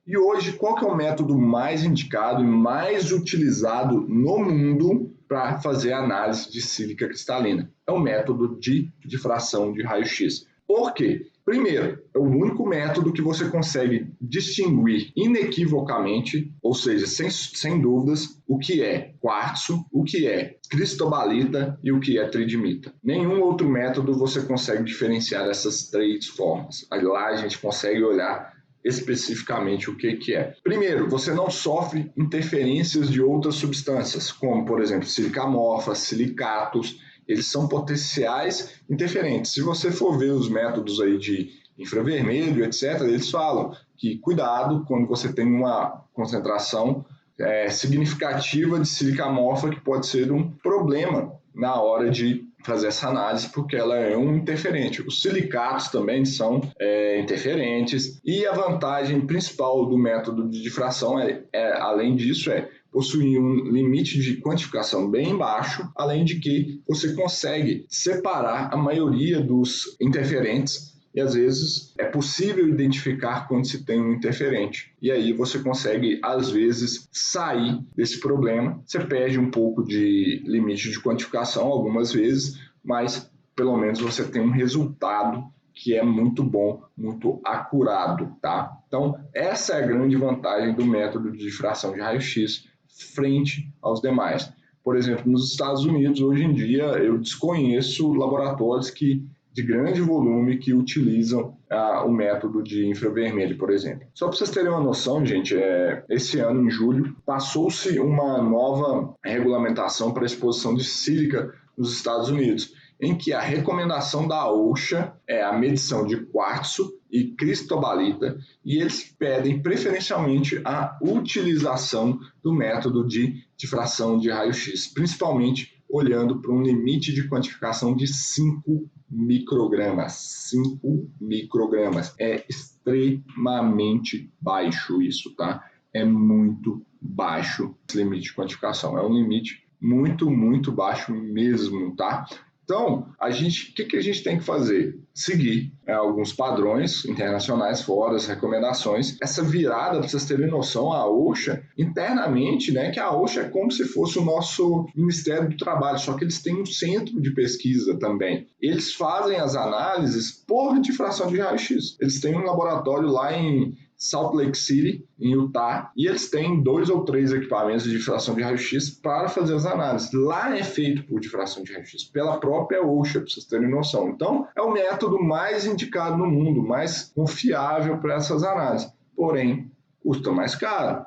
E hoje, qual que é o método mais indicado e mais utilizado no mundo para fazer análise de sílica cristalina? É o método de difração de raio-x. Por quê? Primeiro, é o único método que você consegue distinguir inequivocamente, ou seja, sem dúvidas, o que é quartzo, o que é cristobalita e o que é tridimita. Nenhum outro método você consegue diferenciar essas três formas. Lá a gente consegue olhar especificamente o que é. Primeiro, você não sofre interferências de outras substâncias, como, por exemplo, sílica amorfa, silicatos. Eles são potenciais interferentes. Se você for ver os métodos aí de infravermelho, etc., eles falam que cuidado quando você tem uma concentração significativa de sílica amorfa, que pode ser um problema na hora de fazer essa análise, porque ela é um interferente. Os silicatos também são interferentes, e a vantagem principal do método de difração, além disso, possuir um limite de quantificação bem baixo, além de que você consegue separar a maioria dos interferentes, e às vezes é possível identificar quando se tem um interferente. E aí você consegue, às vezes, sair desse problema. Você perde um pouco de limite de quantificação algumas vezes, mas pelo menos você tem um resultado que é muito bom, muito acurado, tá? Então, essa é a grande vantagem do método de difração de raio-x frente aos demais. Por exemplo, nos Estados Unidos, hoje em dia, eu desconheço laboratórios de grande volume que utilizam o método de infravermelho, por exemplo. Só para vocês terem uma noção, gente, esse ano, em julho, passou-se uma nova regulamentação para a exposição de sílica nos Estados Unidos, em que a recomendação da OSHA é a medição de quartzo e cristobalita, e eles pedem preferencialmente a utilização do método de difração de raio-x, principalmente olhando para um limite de quantificação de 5 microgramas. 5 microgramas. É extremamente baixo isso, tá? É muito baixo esse limite de quantificação. É um limite muito, muito baixo mesmo, tá? Então, o que a gente tem que fazer? Seguir alguns padrões internacionais, fora as recomendações. Essa virada, para vocês terem noção, a OSHA, internamente, né, que a OSHA é como se fosse o nosso Ministério do Trabalho, só que eles têm um centro de pesquisa também. Eles fazem as análises por difração de raio-x. Eles têm um laboratório lá em Salt Lake City, em Utah, e eles têm 2 ou 3 equipamentos de difração de raio-x para fazer as análises. Lá é feito por difração de raio-x, pela própria OSHA, para vocês terem noção. Então, é o método mais indicado no mundo, mais confiável para essas análises. Porém, custa mais caro.